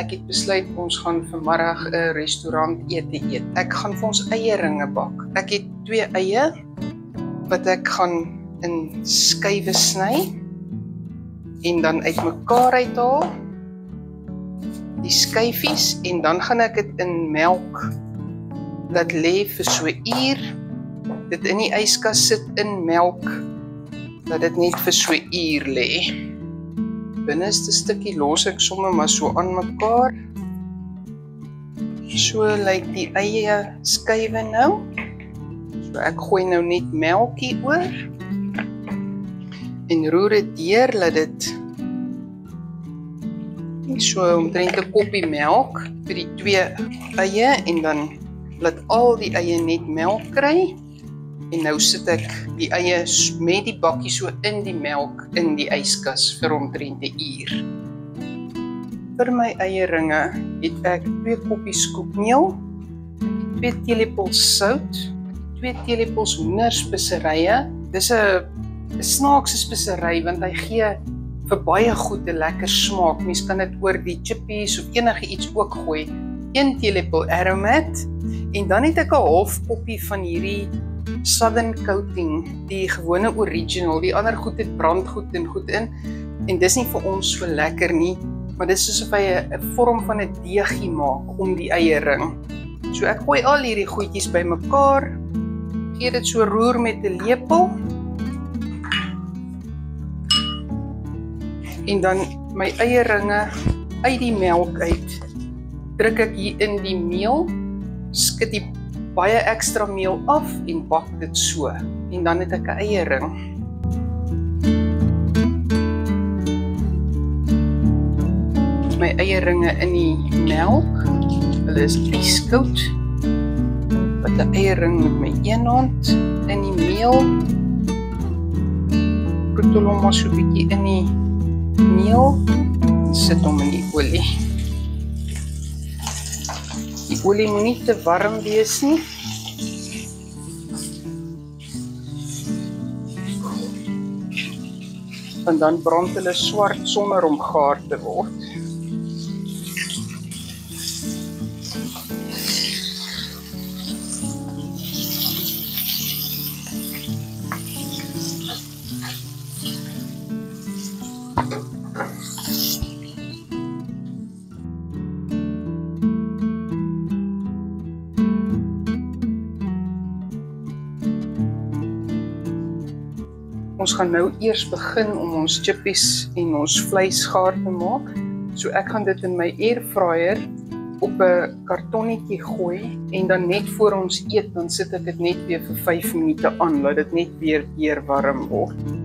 ek het besluit ons gaan vanmiddag 'n restaurant ete eet. Ek gaan vir ons eieringe bak. Ek het 2 eie wat ek gaan in skywe sny en dan uitmekaar uithaal die skyfies en dan gaan ek dit in melk laat lê vir so 'n uur. Dit in die yskas sit in melk dat dit net vir so 'n uur lê. Binneste stukkie los ek sommer maar so aan mekaar. So lyk die eie skywe nou. So ek gooi nou net melkie oor en roer dit deur dat dit so omtrent 'n koppie melk vir die 2 eie en dan laat al die eie net melk kry. En nou sit ek die eie met die bakkie so in die melk in die yskas vir omtrent 'n uur. Vir my eieringe het ek 2 koppies koekmeel, 2 teelepels sout, 2 teelepels hoenderspeserye. Dis 'n snaakse spesery want hy gee vir baie goed 'n lekker smaak. Mens kan dit oor die chippies of enige iets ook gooi. 1 teelepel aromat en dan het ek 'n half koppie van hierdie Southern Coating, die gewone original. Die ander goed het brandgoed en goed in en dis nie vir ons so lekker nie, maar dis soos of hy 'n vorm van 'n deegie maak om die eiering. So ek gooi al hierdie goedjies bymekaar, gee dit so roer met 'n lepel en dan my eieringe uit die melk uit druk ek hier in die meel, skit die baie ekstra meel af en bak dit so. En dan het ek 'n eiering. My eieringe in die melk. Hulle is bieskout. Wat 'n eiering met my een hand in die meel. Protel hom maar so 'n bietjie in die meel. Sit hom in die olie. Die olie moet nie te warm wees nie. En dan brand hulle swart sonder om gaar te word. Ons gaan nou eers begin om ons chippies en ons vleis gaar te maak. So ek gaan dit in my airfryer op 'n kartonnetjie gooi en dan net voor ons eet, dan sit ek dit net weer vir 5 minute aan, laat dit net weer warm word.